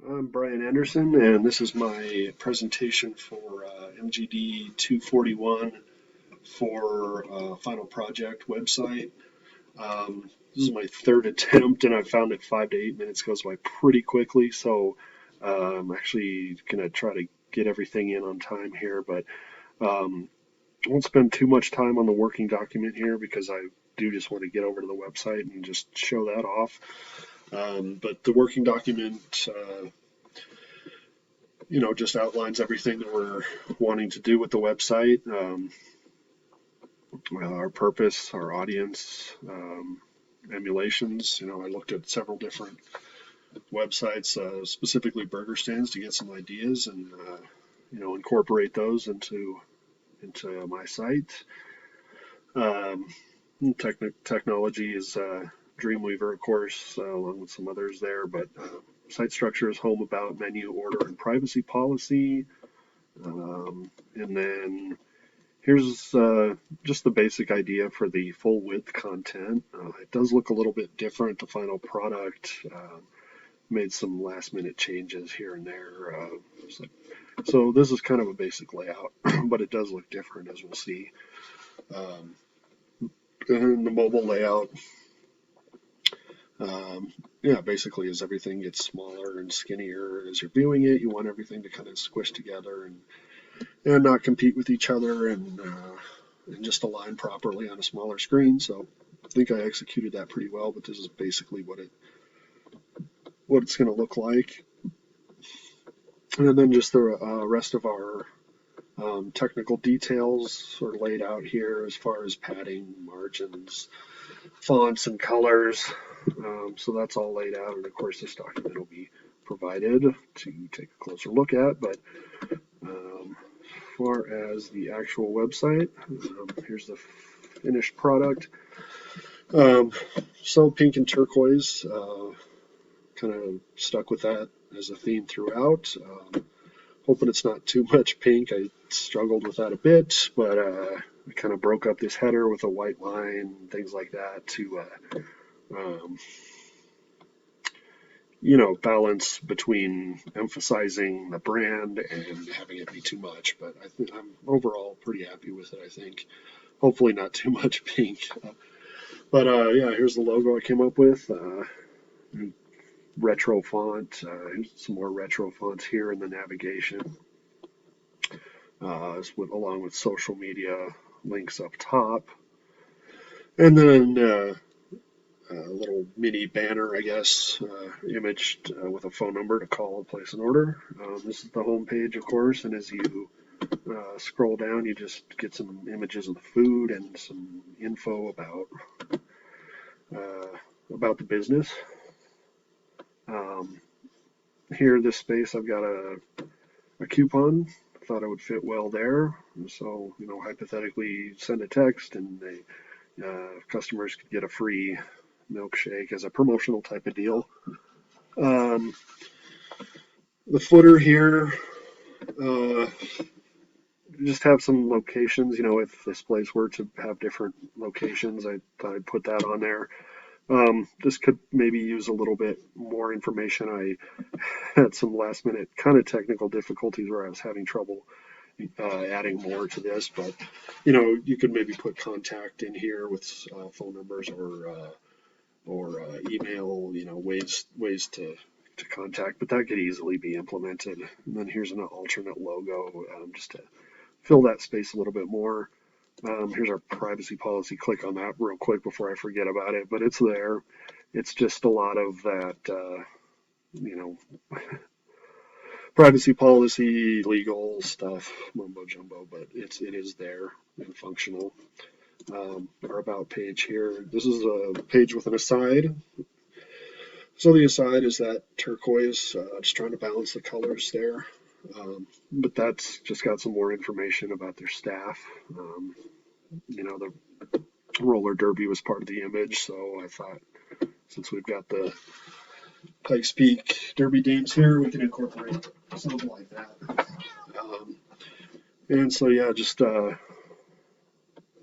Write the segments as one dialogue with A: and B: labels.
A: I'm Brian Anderson, and this is my presentation for MGD 241 for Final Project website. This is my third attempt, and I found that 5 to 8 minutes goes by pretty quickly, so I'm actually going to try to get everything in on time here, but I won't spend too much time on the working document here because I do just want to get over to the website and just show that off. But the working document just outlines everything that we're wanting to do with the website, our purpose, our audience, emulations. I looked at several different websites, specifically burger stands, to get some ideas and incorporate those into my site. Technology is Dreamweaver, of course, along with some others there, but site structure is home, about, menu, order, and privacy policy. And then here's just the basic idea for the full width content. It does look a little bit different. The final product made some last minute changes here and there. So this is kind of a basic layout, but it does look different, as we'll see. And the mobile layout, basically as everything gets smaller and skinnier as you're viewing it, you want everything to kind of squish together and not compete with each other and just align properly on a smaller screen. So I think I executed that pretty well, but this is basically what it's going to look like. And then just the rest of our technical details sort of laid out here as far as padding, margins, fonts, and colors. So that's all laid out, and of course this document will be provided to take a closer look at. But as far as the actual website, here's the finished product. So pink and turquoise, kind of stuck with that as a theme throughout. Hoping it's not too much pink. I struggled with that a bit, but I kind of broke up this header with a white line, things like that to balance between emphasizing the brand and having it be too much. But I think I'm overall pretty happy with it, I think. Hopefully not too much pink. But here's the logo I came up with. Retro font. Here's some more retro fonts here in the navigation. Along with social media links up top. And then a little mini banner, I guess, imaged with a phone number to call and place an order. This is the home page, of course, and as you scroll down, you just get some images of the food and some info about the business. Here, this space, I've got a coupon. Thought it would fit well there. So, hypothetically, send a text, and customers could get a free milkshake as a promotional type of deal. The footer here, just have some locations. If this place were to have different locations, I thought I'd put that on there. This could maybe use a little bit more information. I had some last minute kind of technical difficulties where I was having trouble adding more to this, but you could maybe put contact in here with phone numbers or email, ways to contact, but that could easily be implemented. And then here's an alternate logo just to fill that space a little bit more. Here's our privacy policy. Click on that real quick before I forget about it, but it's there. It's just a lot of that, privacy policy, legal stuff, mumbo jumbo, but it is there and functional. Our about page here. This is a page with an aside. So the aside is that turquoise, just trying to balance the colors there. But that's just got some more information about their staff. The roller derby was part of the image, so I thought since we've got the Pikes Peak Derby Dames here, we can incorporate something like that. And so, just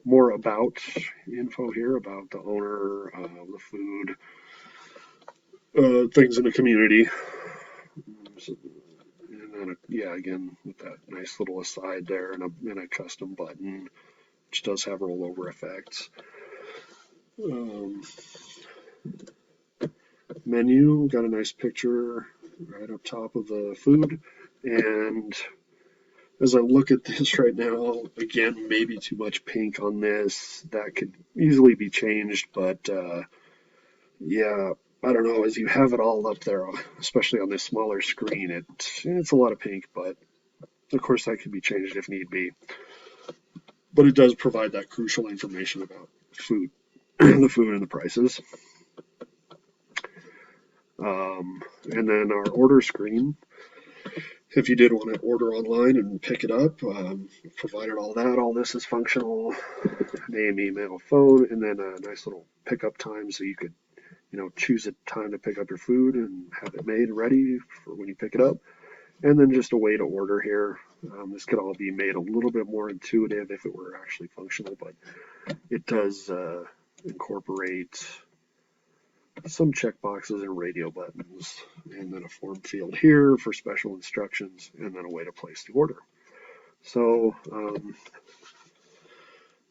A: more about info here about the owner, the food, things in the community. So, and then, yeah, again, with that nice little aside there and a custom button, which does have rollover effects. Um, Menu, got a nice picture right up top of the food. And as I look at this right now, again, maybe too much pink on this. That could easily be changed, but yeah, I don't know. As you have it all up there, especially on this smaller screen, it's a lot of pink, but of course that could be changed if need be. But it does provide that crucial information about food, the food and the prices. And then our order screen, if you did want to order online and pick it up, provided all that, all this is functional, name, email, phone, and then a nice little pickup time so you could, choose a time to pick up your food and have it made ready for when you pick it up. And then just a way to order here. This could all be made a little bit more intuitive if it were actually functional, but it does incorporate some checkboxes and radio buttons, and then a form field here for special instructions, and then a way to place the order. So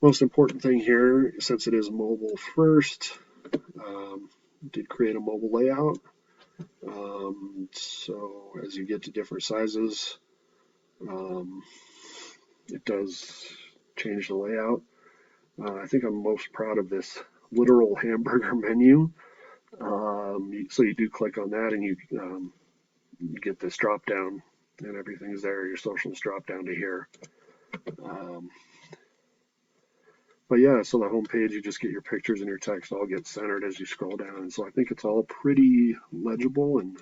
A: most important thing here, since it is mobile first, did create a mobile layout. So as you get to different sizes, it does change the layout. I think I'm most proud of this literal hamburger menu. So you do click on that and you get this drop down and everything's there. Your socials drop down to here. But yeah, so the home page, you just get your pictures and your text all get centered as you scroll down. And so I think it's all pretty legible and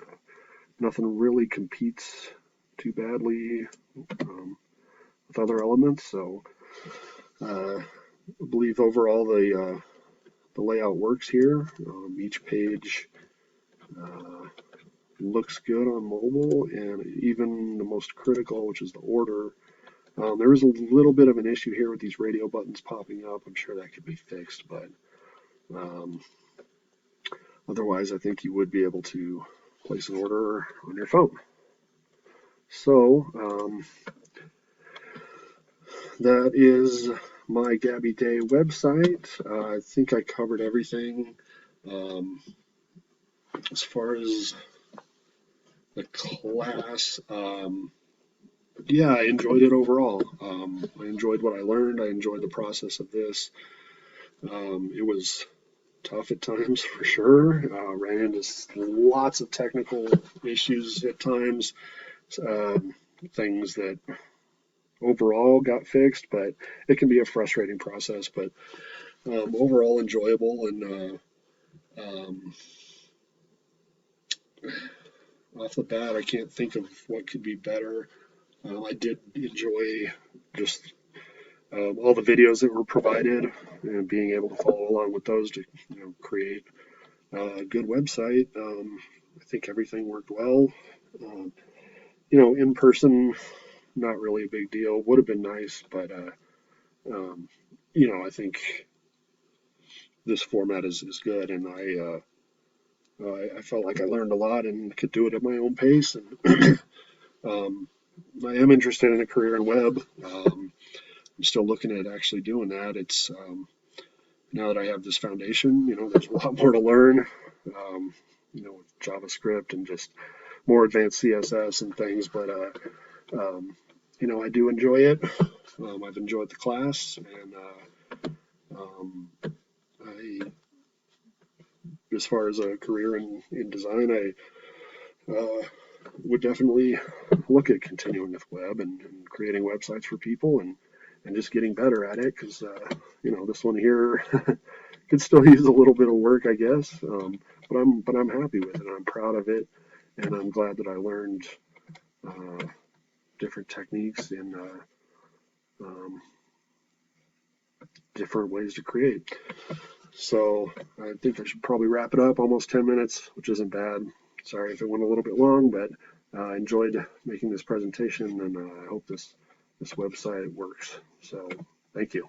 A: nothing really competes too badly with other elements. So I believe overall the layout works here. Each page looks good on mobile, and even the most critical, which is the order. There is a little bit of an issue here with these radio buttons popping up. I'm sure that could be fixed, but otherwise I think you would be able to place an order on your phone. So that is my Gabby Day website. I think I covered everything. As far as the class, yeah, I enjoyed it overall. I enjoyed what I learned. I enjoyed the process of this. It was tough at times for sure. Ran into lots of technical issues at times, things that overall got fixed, but it can be a frustrating process. But overall enjoyable, and off the bat, I can't think of what could be better. I did enjoy just all the videos that were provided and being able to follow along with those to create a good website. I think everything worked well. In person, not really a big deal. Would have been nice, but I think this format is good, and I felt like I learned a lot and could do it at my own pace. And I am interested in a career in web. I'm still looking at actually doing that. It's now that I have this foundation, there's a lot more to learn, with JavaScript and just more advanced CSS and things. But, I do enjoy it. I've enjoyed the class, and as far as a career in design, I would definitely look at continuing with web and creating websites for people and just getting better at it, because this one here could still use a little bit of work, I guess, but I'm happy with it. I'm proud of it, and I'm glad that I learned different techniques and different ways to create. So I think I should probably wrap it up. Almost 10 minutes, which isn't bad. Sorry if it went a little bit long, but I enjoyed making this presentation, and I hope this website works. So thank you.